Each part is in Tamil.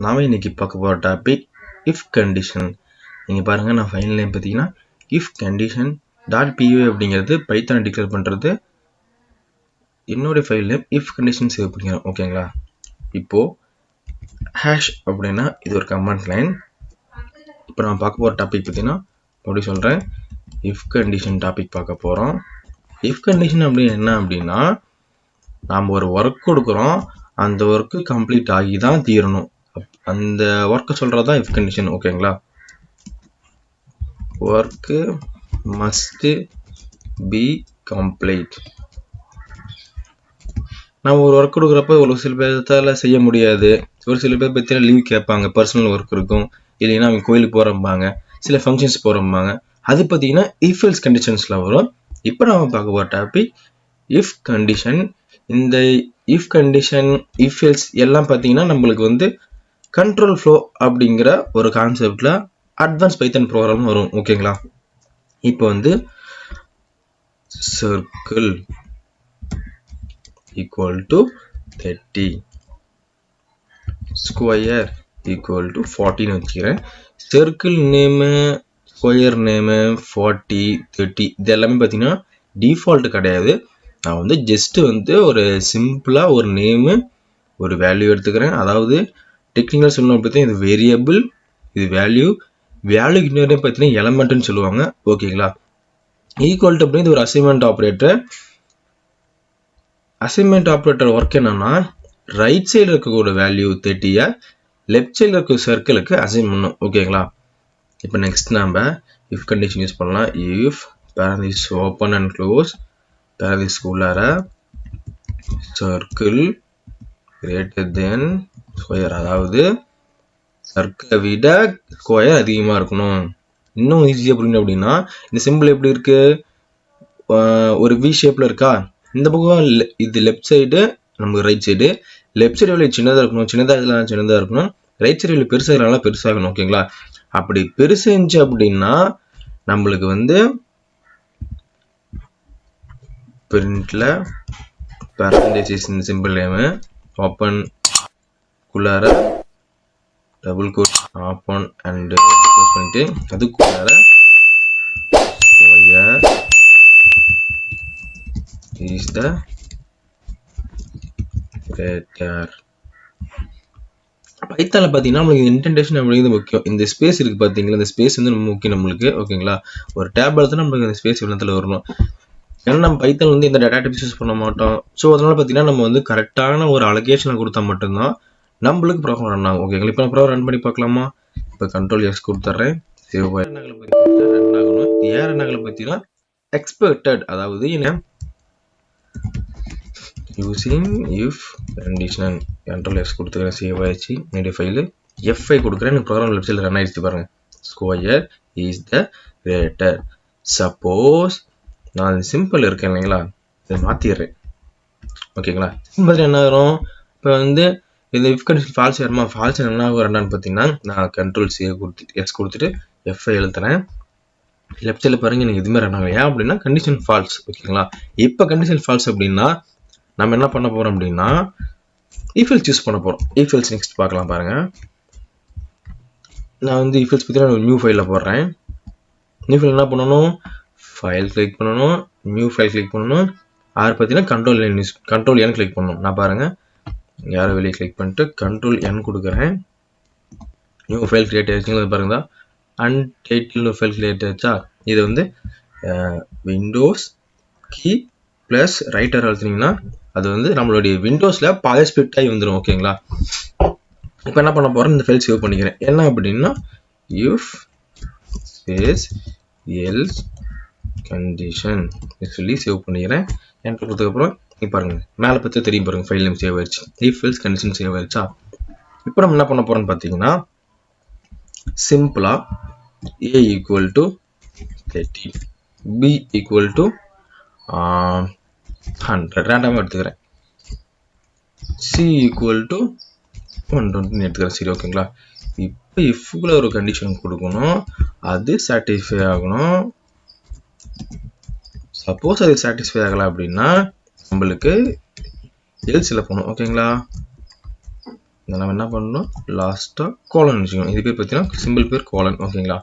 நாம இன்னைக்கு பார்க்க போகிற டாபிக் இஃப் கண்டிஷன். நீங்கள் பாருங்கள், நான் ஃபைனல் நேம் பார்த்தீங்கன்னா இஃப் கண்டிஷன் டாட் py அப்படிங்கிறது பைத்தான் டிக்ளேர் பண்ணுறது. என்னுடைய file name if condition save பண்ணிக்கிறேன். ஓகேங்களா? இப்போது ஹேஷ் அப்படின்னா இது ஒரு கமாண்ட் லைன். இப்போ நான் பார்க்க போகிற டாபிக் பார்த்தீங்கன்னா அப்படி சொல்கிறேன், இஃப் கண்டிஷன் டாபிக் பார்க்க போகிறோம். இஃப் கண்டிஷன் அப்படின்னு என்ன அப்படின்னா, நாம் ஒரு ஒர்க் கொடுக்குறோம், அந்த ஒர்க்கு கம்ப்ளீட் ஆகி தான் தீரணும். அந்த ஒர்க்கை சொல்கிறது தான் இஃப் கண்டிஷன். ஓகேங்களா? Work must be complete. நம்ம ஒரு ஒர்க் கொடுக்குறப்ப ஒரு சில பேர்த்தால செய்ய முடியாது. ஒரு சில பேர் பார்த்தீங்கன்னா லீவ் கேட்பாங்க, பர்சனல் ஒர்க் இருக்கும், இல்லைன்னா அவங்க கோயிலுக்கு போகிறம்பாங்க, சில ஃபங்க்ஷன்ஸ் போகிறம்பாங்க. அது பார்த்தீங்கன்னா இஃப் எல்ஸ் கண்டிஷன்ஸில் வரும். இப்போ நம்ம பார்க்க போகிற டாபிக் இஃப் கண்டிஷன். இந்த இஃப் கண்டிஷன், இஃப் எல்ஸ் எல்லாம் பார்த்தீங்கன்னா நம்மளுக்கு வந்து கண்ட்ரோல் ஃப்ளோ அப்படிங்கிற ஒரு கான்செப்டில் அட்வான்ஸ் பைத்தன் ப்ரோக்ராம் வரும். ஓகேங்களா? இப்போ வந்து circle equal to 30, square equal to 40 வச்சுக்கிறேன். சர்க்கிள் நேமு, ஸ்கொயர் நேமு, 40, 30 இது எல்லாமே பார்த்தீங்கன்னா டிஃபால்ட் கிடையாது. நான் வந்து ஜஸ்ட் வந்து ஒரு சிம்பிளாக ஒரு நேமு ஒரு வேல்யூ எடுத்துக்கிறேன். அதாவது டெக்னிக்கல் சொல்லணும் பார்த்தீங்கன்னா இது வேரியபிள், இது வேல்யூ இன்னொரு பார்த்தீங்கன்னா எலமெண்ட்னு சொல்லுவாங்க. ஓகேங்களா? ஈக்குவல் டு அப்படின்னு ஒரு assignment operator. Assignment operator work என்னன்னா, ரைட் சைடில் இருக்கக்கூடிய வேல்யூ 30 லெஃப்ட் சைடில் இருக்க சர்க்கிளுக்கு அசைன் பண்ணும். ஓகேங்களா? இப்போ நெக்ஸ்ட் நம்ம இஃப் கண்டிஷன் யூஸ் பண்ணலாம். இஃப் பேரந்திஸ் ஓப்பன் அண்ட் க்ளோஸ் பேரந்திஸ் உள்ளார சர்க்கிள் கிரேட்டர் தென் ஸ்கொயர், அதாவது சர்க்கிளை விட ஸ்கொயர் அதிகமாக இருக்கணும். இன்னும் ஈஸியாக புரியணும் அப்படின்னா, இந்த சிம்பிள் எப்படி இருக்கு, ஒரு வி ஷேப்பில் இருக்கா, இந்த பக்கம் இது லெஃப்ட் சைடு, நமக்கு ரைட் சைடு. லெஃப்ட் சைடு எவ்வளோ சின்னதாக இருக்கணும், சின்னதாக இருக்கணும். ரைட் சைடு எவ்வளோ பெருசாக பெருசாகணும். ஓகேங்களா? அப்படி பெருசு இருந்துச்சு அப்படின்னா நம்மளுக்கு வந்து பிரிண்ட்ல பேரந்தசிஸ் சிம்பிள் நேமு ஓப்பன் குள்ளார double quote open and close பண்ணிட்டு அதுக்குள்ளார ஸ்கொயர் is the greater. பைத்தான்ல பார்த்தீங்கன்னா நம்மளுக்கு இன்டென்டேஷன் அப்படிங்கிறது முக்கியம். இந்த ஸ்பேஸ் இருக்கு பார்த்தீங்களா, இந்த ஸ்பேஸ் வந்து ரொம்ப முக்கியம் நம்மளுக்கு. ஓகேங்களா? ஒரு டேப் எடுத்து நம்மளுக்கு இந்த ஸ்பேஸ் இடத்துல வரணும். ஏன்னா நம்ம பைத்தான் வந்து இந்த டேட்டா டைப்ஸ் யூஸ் பண்ண மாட்டோம். ஸோ அதனால பார்த்தீங்கன்னா நம்ம வந்து கரெக்டான ஒரு அலோகேஷனை கொடுத்தா மட்டும்தான் நம்மளுக்கு ப்ரோக்ராம் ரன் ஆகும். ஓகேங்களா? இப்போ நான் ப்ரோக்ராம் ரன் பண்ணி பார்க்கலாமா? இப்போ கண்ட்ரோல் எஸ் கொடுத்துட்றேன். சேவ் ரன் ஆகணும். ஏன் ரன் ஆகலை பார்த்தீங்கன்னா எக்ஸ்பெக்டட், அதாவது என்ன using if condition. control s கொடுத்துக்கிறேன், சேவ் ஆயிடுச்சு. என்னுடைய ஃபைலு f5 கொடுக்குறேன், எனக்கு ப்ரோக்ராம் லெஃப்ட் சைடில் ரன் ஆயிடுச்சு பாருங்க. Square is the greater. Suppose நான் சிம்பிள் இருக்கேன் இல்லைங்களா, இதை மாற்றிடுறேன். ஓகேங்களா? சிம்பிள் என்ன வரும், இப்போ வந்து இந்த இஃப் கண்டிஷன் ஃபால்ஸ் வருமா, ஃபால்ஸ் என்ன ஆகும் ரெண்டான்னு பார்த்தீங்கன்னா, நான் கண்ட்ரோல் சேவ் கொடுத்துட்டு எஸ் கொடுத்துட்டு f5 எழுத்துறேன். லெஃப்ட் சைடில் பாருங்க, எனக்கு இதுமாதிரி ரன் ஆகும். ஏன் அப்படின்னா கண்டிஷன் ஃபால்ஸ். ஓகேங்களா? இப்போ கண்டிஷன் ஃபால்ஸ் அப்படின்னா நம்ம என்ன பண்ண போறோம் அப்படின்னா இஃப் எல்ஸ் யூஸ் பண்ண போறோம். இஃப் எல்ஸ் நெக்ஸ்ட் பார்க்கலாம் பாருங்க. நான் வந்து இஃப் எல்ஸ் பத்தி ஒரு நியூ ஃபைலில் போடுறேன். நியூ ஃபைல் என்ன பண்ணணும், ஃபைல் கிளிக் பண்ணணும், நியூ ஃபைல் கிளிக் பண்ணணும். ஆர் பார்த்தீங்கன்னா கண்ட்ரோல் என் கிளிக் பண்ணணும். நான் பாருங்க யாரும் வெளியே கிளிக் பண்ணிட்டு கண்ட்ரோல் என் கொடுக்குறேன். நியூ ஃபைல் கிரியேட் ஆயிடுச்சுங்களா பாருங்க. அன்டைட்டில் ஃபைல் கிரியேட் ஆயிடுச்சா. இது வந்து விண்டோஸ் கீ ப்ளஸ் ரைட்டர் அழுத்தினீங்கன்னா அது வந்து நம்மளுடைய விண்டோஸில் பாதி ஸ்பிட் ஆகி வந்துடும். ஓகேங்களா? இப்போ என்ன பண்ண போகிறேன், இந்த ஃபைல் சேவ் பண்ணிக்கிறேன். என்ன அப்படின்னா இஃப் ஸ்பேஸ் எல்ஸ் கண்டிஷன் சொல்லி சேவ் பண்ணிக்கிறேன். என்டர் கொடுத்ததுக்கப்புறம் இப்போ பாருங்க மேலே பற்றி தெரியும் பாருங்க, ஃபைல் நேம் சேவ் ஆயிடுச்சு. இஃப் எல்ஸ் கண்டிஷன் சேவ் ஆயிடுச்சா. இப்போ நம்ம என்ன பண்ண போகிறோம்னு பார்த்தீங்கன்னா சிம்பிளாக a equal to 30, b equal to 100 ரேண்டமாக எடுத்துக்கிறேன், c ஈக்குவல் டு 120 எடுத்துக்கிறேன். சரி, ஓகேங்களா? இப்போ இஃப்குள்ள ஒரு கண்டிஷன் கொடுக்கணும், அது சாட்டிஸ்ஃபை ஆகணும். சப்போஸ் அது சாட்டிஸ்ஃபை ஆகலை அப்படின்னா நம்மளுக்கு எல்ஸ்ல போகணும். ஓகேங்களா? நம்ம என்ன பண்ணணும், லாஸ்ட்டாக கோலன் வச்சுக்கணும். இது பேர் பார்த்தீங்கன்னா சிம்பிள் பேர் கோலன். ஓகேங்களா?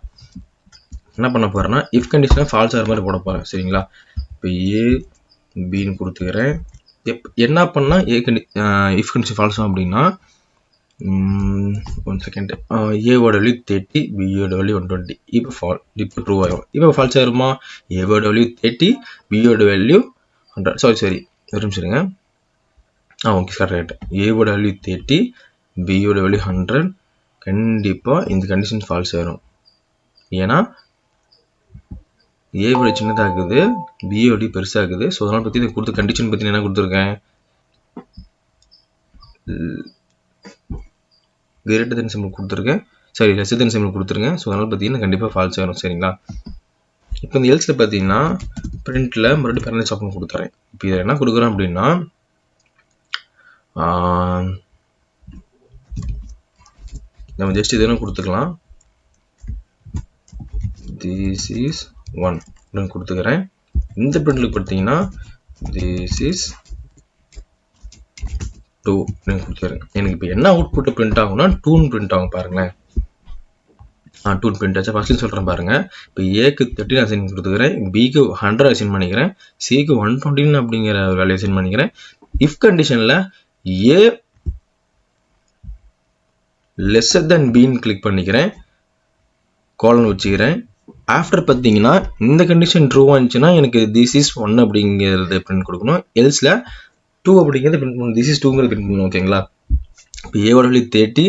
என்ன பண்ண போகிறேன்னா இஃப் கண்டிஷனாக ஃபால்ஸ் ஆகிற மாதிரி போட போகிறேன். சரிங்களா? இப்போ ஏ பின்னு கொடுத்துக்கிறேன். என்ன பண்ணால் இஃப் கண்டிஷன் ஃபால்ஸ் அப்படின்னா 1 செகண்ட், ஏவோட வேல்யூ 30, பியோட வேல்யூ 120. இப்போ ட்ரூ ஆகும். இப்போ ஃபால்ஸ் ஆயிருமா, ஏவோட வேல்யூ 30, பியோட வேல்யூ 100. சாரி ஒரு நிமிஷம் இருங்க. Okay correct. ஏவோட வேல்யூ 30, பியோட வேல்யூ 100. கண்டிப்பாக இந்த கண்டிஷன் ஃபால்ஸ் ஆயிரும். ஏன்னா ஏவோட சின்னதாகுது, பியோட பெருசாகுது. ஸோ அதனால் பற்றி இதை கொடுத்த கண்டிஷன் பற்றி என்ன கொடுத்துருக்கேன், கிரேட்டர் தென் சிம்பிள் கொடுத்துருக்கேன். சரி, லெஸ்ஸர் தென் சிம்பிள் கொடுத்துருங்க. ஸோ அதனால் பார்த்தீங்கன்னா கண்டிப்பாக ஃபால்ஸ் ஆயிரும். சரிங்களா? இப்போ இந்த எல்ஸில் பார்த்தீங்கன்னா பிரிண்டில் மறுபடியும் பேரண்ட்ஸ் ஆப்ஷன் கொடுத்துறேன். இப்போ இதை என்ன கொடுக்குறேன் அப்படின்னா நம்ம ஜஸ்ட் இது என்ன கொடுத்துக்கலாம், திஸ் இஸ் 1 அப்படின்னு கொடுத்துக்கிறேன். இந்த பிரிண்ட்ல பார்த்தீங்கன்னா திஸ் இஸ் 2 அப்படின்னு கொடுத்துக்கிறேன். எனக்கு இப்போ என்ன அவுட்புட் பிரிண்ட் ஆகும்னா 2 பிரிண்ட் ஆகும். பாருங்களேன், 2 பிரிண்ட் ஆச்சு. ஃபர்ஸ்ட் சொல்கிறேன் பாருங்க. இப்போ ஏக்கு 13 அசைன் கொடுத்துக்கிறேன், பிக்கு 100 அசைன் பண்ணிக்கிறேன், சிக்கு 120 அப்படிங்கிற வேல்யூ அசைன் பண்ணிக்கிறேன். இஃப் கண்டிஷனில் ஏ லெஸ்ஸர் தென் பின்னு கிளிக் பண்ணிக்கிறேன், கோலன் வச்சுக்கிறேன். ஆஃப்டர் பார்த்தீங்கன்னா இந்த கண்டிஷன் ட்ரூவாக இருந்துச்சுன்னா எனக்கு திஸ் இஸ் 1 அப்படிங்கிறத பிரிண்ட் கொடுக்கணும். எல்ஸில் 2 அப்படிங்கிறத பிரிண்ட் பண்ணணும், திஸ் இஸ் 2ங்கிறத பிரிண்ட் பண்ணணும். ஓகேங்களா? இப்போ ஏவோட வேல்யூ 30,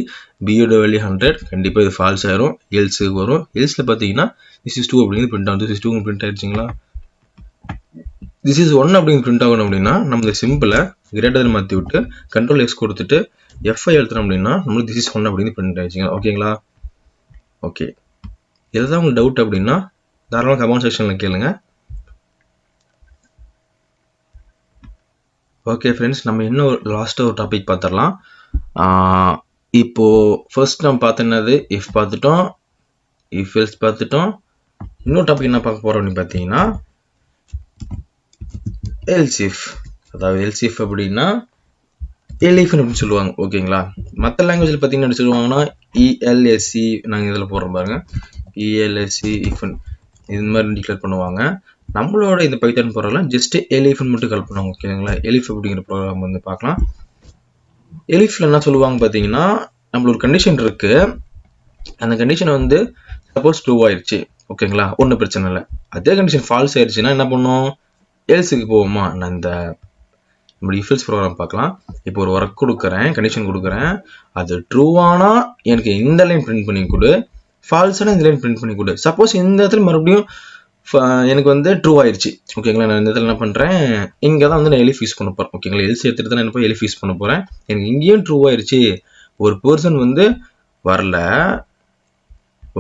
பியோட வேல்யூ 100. கண்டிப்பாக இது ஃபால்ஸ் ஆயிரும், எல்ஸுக்கு வரும். எல்ஸில் பார்த்தீங்கன்னா திஸ் இஸ் 2 அப்படிங்கிறது பிரிண்ட் ஆகும். திஸ் இஸ் 2 பிரிண்ட் ஆயிடுச்சுங்களா? திஸ் இஸ் 1 அப்படிங்கிற பிரிண்ட் ஆகணும் அப்படின்னா நம்ம இந்த சிம்பிளை கிரேட்டர் மாற்றி விட்டு கண்ட்ரோல் எக்ஸ் கொடுத்துட்டு எஃப்ஐ எழுத்துறோம் அப்படின்னா நம்மளுக்கு திஸ் இஸ் 1 அப்படிங்கிறது பிரிண்ட் ஆயிடுச்சுங்க. ஓகேங்களா? ஓகே, எதாவது உங்களுக்கு டவுட் அப்படின்னா தாராளமாக கமெண்ட் செக்ஷனில் கேளுங்க. ஓகே ஃப்ரெண்ட்ஸ், நம்ம இன்னும் லாஸ்ட்டாக ஒரு டாபிக் பார்த்துடலாம். இப்போது ஃபர்ஸ்ட் நம்ம பார்த்தோன்னது இஃப் பார்த்துட்டோம், இஃப் எல்ஸ் பார்த்துட்டோம். இன்னொரு டாபிக் என்ன பார்க்க போகிறோம் அப்படின்னு பார்த்தீங்கன்னா எல்ஸ் இஃப். அதாவது எல்ஸ் இஃப் அப்படின்னா எலிஃப் அப்படின்னு சொல்லுவாங்க. ஓகேங்களா? மற்ற லாங்குவேஜில் பார்த்தீங்கன்னா என்ன சொல்லுவாங்கன்னா இஎல்எஸ்சி, நாங்கள் இதில் போடுறோம் பாருங்க, இஎல்எஸ்சி இஃபன் இது மாதிரி டிக்ளேர் பண்ணுவாங்க. நம்மளோட இந்த பைத்தான் ப்ரோக்ராம் ஜஸ்ட் எலிஃப்னு மட்டும் கால் பண்ணுவாங்க. ஓகேங்களா? எலிஃப் அப்படிங்கிற ப்ரோக்ராம் வந்து பார்க்கலாம். எலிஃப்ல என்ன சொல்லுவாங்க பார்த்தீங்கன்னா, நம்மள ஒரு கண்டிஷன் இருக்கு, அந்த கண்டிஷன் வந்து சப்போஸ் ட்ரூ ஆயிடுச்சு. ஓகேங்களா? ஒன்றும் பிரச்சனை இல்லை. அதே கண்டிஷன் ஃபால்ஸ் ஆயிடுச்சுன்னா என்ன பண்ணும், எல்ஸுக்கு போவோமா. நான் இந்த நம்மளுடைய இஃப் எல்ஸ் ப்ரோக்ராம் பார்க்கலாம். இப்போ ஒரு ஒர்க் கொடுக்குறேன், கண்டிஷன் கொடுக்குறேன், அது ட்ரூவானா எனக்கு இந்த லைன் பிரிண்ட் பண்ணி கொடு, ஃபால்ஸான இந்த லைன் பிரிண்ட் பண்ணி கொடு. சப்போஸ் இந்த இடத்துல மறுபடியும் எனக்கு வந்து ட்ரூ ஆயிடுச்சு. ஓகேங்களா? நான் இந்த இடத்துல என்ன பண்ணுறேன், இங்கே தான் வந்து நான் எலிஃப் யூஸ் பண்ண போகிறேன். ஓகேங்களா? எல்ஸ் எடுத்துகிட்டு தான் நான் எலிஃப் யூஸ் பண்ண போகிறேன். எனக்கு இங்கேயும் ட்ரூ ஆயிடுச்சு, ஒரு பர்சன் வந்து வரல.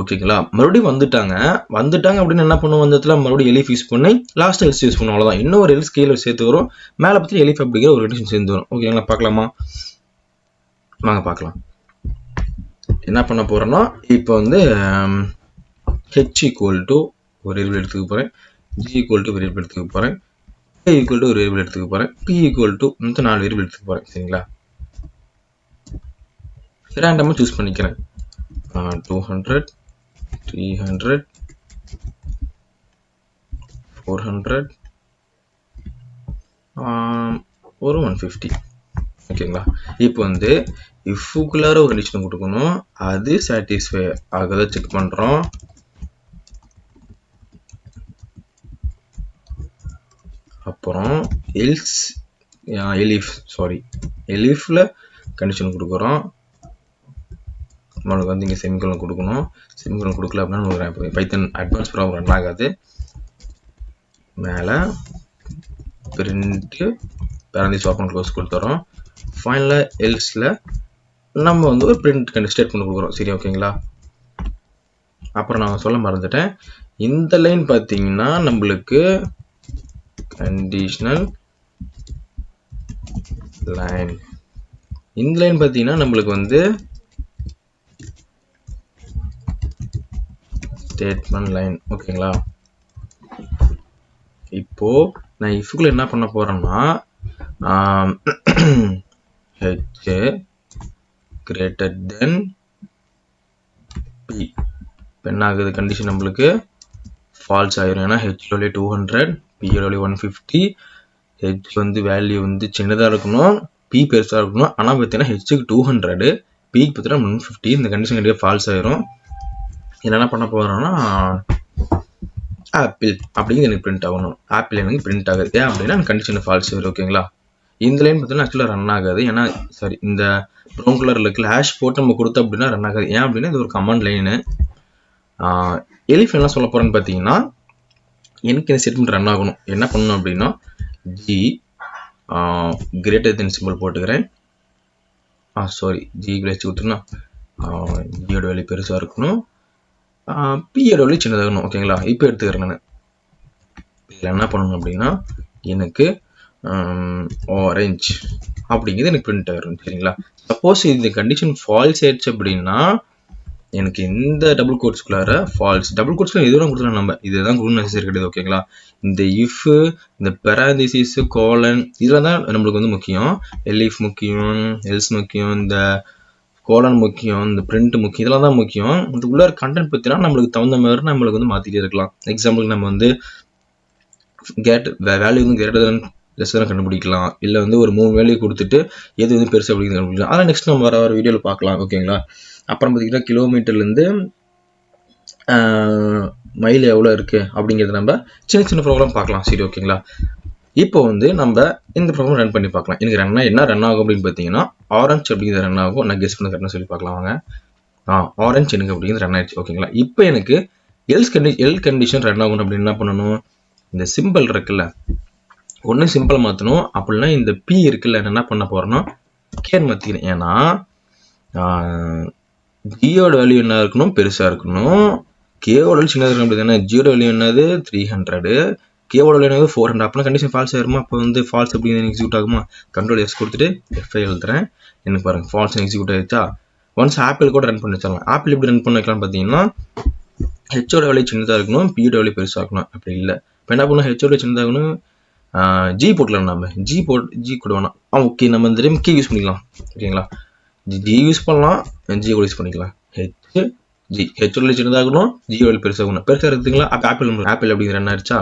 ஓகேங்களா? மறுபடியும் வந்துட்டாங்க அப்படின்னு என்ன பண்ணுவோம், அந்த இடத்துல மறுபடியும் எலிஃப் யூஸ் பண்ணி லாஸ்ட் எல்ஸ் யூஸ் பண்ணுவோம். அவ்வளோதான். இன்னும் ஒரு எல்ஸ் கீழே சேர்த்து வரும், மேலே பற்றி எலிஃப் அப்படிங்கிற ஒரு கண்டிஷன் சேர்ந்து வரும். ஓகேங்களா? பார்க்கலாமா? வாங்க பார்க்கலாம். என்ன பண்ண போகிறோன்னா இப்போ வந்து ஹெச் ஈக்குவல் டு ஒரு வேரியபிள் எடுத்துக்க போகிறேன், ஜி ஈக்குவல் டு வேரியபிள் எடுத்துக்க போகிறேன், ஏ ஈக்குவல் டு ஒரு வேரியபிள் எடுத்துக்க போகிறேன், பி ஈக்குவல் டு மொத்தம் 4 வேரியபிள் எடுத்துக்க போகிறேன். சரிங்களா? ரேண்டமாக சூஸ் பண்ணிக்கிறேன். 200, 300, 400, ஒரு 150. ஓகேங்களா? இப்போ வந்து இஃப்குள்ளார ஒரு கண்டிஷன் கொடுக்கணும், அது சாட்டிஸ்ஃபை ஆகுதா செக் பண்ணுறோம். அப்புறம் எலிஃப்ல கண்டிஷன் கொடுக்குறோம். நம்மளுக்கு வந்து இங்கே செமிகோலன் கொடுக்கணும். செமிகோலன் கொடுக்கல அப்படின்னா பைத்தன் அட்வான்ஸ் ப்ரோக்ராம் ரன் ஆகாது. மேலே பிரிண்ட்டு பேரண்டிஸ் ஓப்பன் க்ளோஸ் கொடுத்துறோம். ஃபைனலாக எல்ஸில் நம்ம வந்து ஒரு பிரிண்ட் ஸ்டேட்மெண்ட் கொடுக்குறோம். சரி, ஓகேங்களா? அப்புறம் நான் சொல்ல மறந்துட்டேன், இந்த லைன் பார்த்தீங்கன்னா நம்மளுக்கு கண்டிஷனல் லைன். இந்த லைன் பார்த்தீங்கன்னா நம்மளுக்கு வந்து ஸ்டேட்மெண்ட் லைன். ஓகேங்களா? இப்போ நான் இஃப்குள்ள என்ன பண்ண போறேன்னா ஹெச் greater than p. இப்போ என்ன ஆகுது கண்டிஷன் நம்மளுக்கு ஃபால்ஸ் ஆயிரும். ஏன்னா h value 200, p value 150. h வந்து வேல்யூ வந்து சின்னதாக இருக்கணும், p பெருசாக இருக்கணும். ஆனால் பார்த்தீங்கன்னா ஹெச்சுக்கு 200, pக்கு பார்த்தீங்கன்னா 150. இந்த கண்டிஷன் கண்டிப்பாக ஃபால்ஸ் ஆயிரும். என்ன பண்ண போகிறோம்னா ஆப்பிள் அப்படிங்கிறது எனக்கு பிரிண்ட் ஆகணும். ஆப்பிள் எனக்கு பிரிண்ட் ஆகுது. ஏன் அப்படின்னா கண்டிஷன் ஃபால்ஸ் ஆயிரும். ஓகேங்களா? இந்த லைன் பார்த்தீங்கன்னா ஆக்சுவலாக ரன் ஆகாது. ஏன்னா சாரி இந்த ப்ரௌன் கலரில் இருக்குல்ல ஹேஷ் போட்டு நம்ம கொடுத்தோம் அப்படின்னா ரன் ஆகாது. ஏன் அப்படின்னா இது ஒரு கமாண்ட் லைனு. எலிஃப் என்ன சொல்ல போகிறேன்னு பார்த்தீங்கன்னா எனக்கு இந்த ஸ்டேட்மெண்ட் ரன் ஆகணும். என்ன பண்ணணும் அப்படின்னா ஜி கிரேட்டர் தென் சிம்பிள் போட்டுக்கிறேன். சாரி ஜி வச்சு கொடுத்துருன்னா ஜியோட வேல்யூ பெருசாக இருக்கணும், பியோட வேல்யூ சின்னதாகணும். ஓகேங்களா? இப்போ எடுத்துக்கிறேன் நான். இதில் என்ன பண்ணணும் அப்படின்னா எனக்கு ஆரஞ்ச் அப்படிங்கிறது எனக்கு பிரிண்ட் ஆகிரும். சரிங்களா? சப்போஸ் இந்த கண்டிஷன் ஃபால்ஸ் ஆயிடுச்சு அப்படின்னா எனக்கு இந்த டபுள் கோட்ஸ்குள்ளார ஃபால்ஸ், டபுள் கோட்ஸ்ல எதுவும் கொடுத்துலாம், நம்ம இதுதான் கொடுக்கணும் நெசசரி கிடையாது. ஓகேங்களா? இந்த இஃப், இந்த பெராந்திசிஸ், கோலன் இதெல்லாம் தான் நம்மளுக்கு வந்து முக்கியம். எல்இஃப் முக்கியம், எல்ஸ் முக்கியம், இந்த கோலன் முக்கியம், இந்த பிரிண்ட் முக்கியம், இதெல்லாம் தான் முக்கியம். இது உள்ள கண்டென்ட் பற்றினா நம்மளுக்கு தகுந்த மாதிரி நம்மளுக்கு வந்து மாற்றிட்டே இருக்கலாம். எக்ஸாம்பிளுக்கு நம்ம வந்து வேல்யூ வந்து கிரேட்டர் தென் லெஸ் தென் கண்டுபிடிக்கலாம். இல்லை வந்து ஒரு 3 வேல்யூ கொடுத்துட்டு எது வந்து பெருசு அப்படிங்கிறது கண்டுபிடிக்கலாம். அதெல்லாம் நெக்ஸ்ட் நம்ம வர வீடியோவில் பார்க்கலாம். ஓகேங்களா? அப்புறம் பார்த்தீங்கன்னா கிலோமீட்டர்லேருந்து மைல் எவ்வளோ இருக்குது அப்படிங்கிறத நம்ம சின்ன சின்ன ப்ரோக்ராம் பார்க்கலாம். சரி, ஓகேங்களா? இப்போ வந்து நம்ம இந்த ப்ரோக்ராம் ரன் பண்ணி பார்க்கலாம். எனக்கு என்ன ரன் ஆகும் அப்படின்னு பார்த்தீங்கன்னா ஆரஞ்ச் அப்படிங்கிறது ரன் ஆகும். நான் கெஸ் பண்ண கரெக்டாக சொல்லி பார்க்கலாம் வாங்க. ஆரஞ்ச் எனக்கு அப்படிங்கிறது ரன் ஆயிடுச்சு. ஓகேங்களா? இப்போ எனக்கு எல் கண்டிஷன் ரன் ஆகணும் அப்படின்னு என்ன பண்ணணும், இந்த சிம்பிள் இருக்குல்ல ஒன்று சிம்பிள் மாற்றணும். அப்படின்னா இந்த பி இருக்குல்ல என்ன பண்ண போகிறேன்னா கேன் மாற்றிக்கிறேன். ஏன்னா ஜியோட வேல்யூ என்ன இருக்கணும், பெருசாக இருக்கணும். கேவோட வேல்யூ சின்னதாக இருக்கணும். அப்படி தானே ஜியோட வேல்யூ என்னது 300, கேவோட வேல்யூ என்னது 400. அப்போனா கண்டிஷன் ஃபால்ஸ் ஆயிருமா? அப்போ வந்து ஃபால்ஸ் அப்படிங்கிறது எக்ஸிக்யூட் ஆகுமா? கண்ட்ரோல் எஸ் கொடுத்துட்டு எஃப்ஐ எழுதுறேன். எனக்கு பாருங்கள் ஃபால்ஸ் எக்ஸிக்யூட் ஆயிடுச்சா? ஒன்ஸ் ஆப்பிள் கூட ரன் பண்ணி வச்சிடலாம். ஆப்பிள் எப்படி ரன் பண்ண வைக்கலாம்னு பார்த்தீங்கன்னா ஹெச்சோட வேல்யூ சின்னதாக இருக்கணும், பியோட வேல்யூ பெருசாக இருக்கணும். அப்படி இல்லை இப்போ என்ன பண்ணணும், ஹெச்சோட சின்னதாகணும், ஜி போட்டுக்கலாம். நம்ம ஜி கூட வேணாம். ஓகே, நம்ம இந்த டைம் கீ யூஸ் பண்ணிக்கலாம். ஓகேங்களா? ஜி யூஸ் பண்ணலாம், ஜி கூட யூஸ் பண்ணிக்கலாம். ஹெச் ஜி ஹெச்சோட சின்னதாகணும், ஜியோட பெருசாகணும். பெருசாக இருக்குதுங்களா? அப்போ ஆப்பிள் அப்படிங்கிற என்ன ஆயிடுச்சா?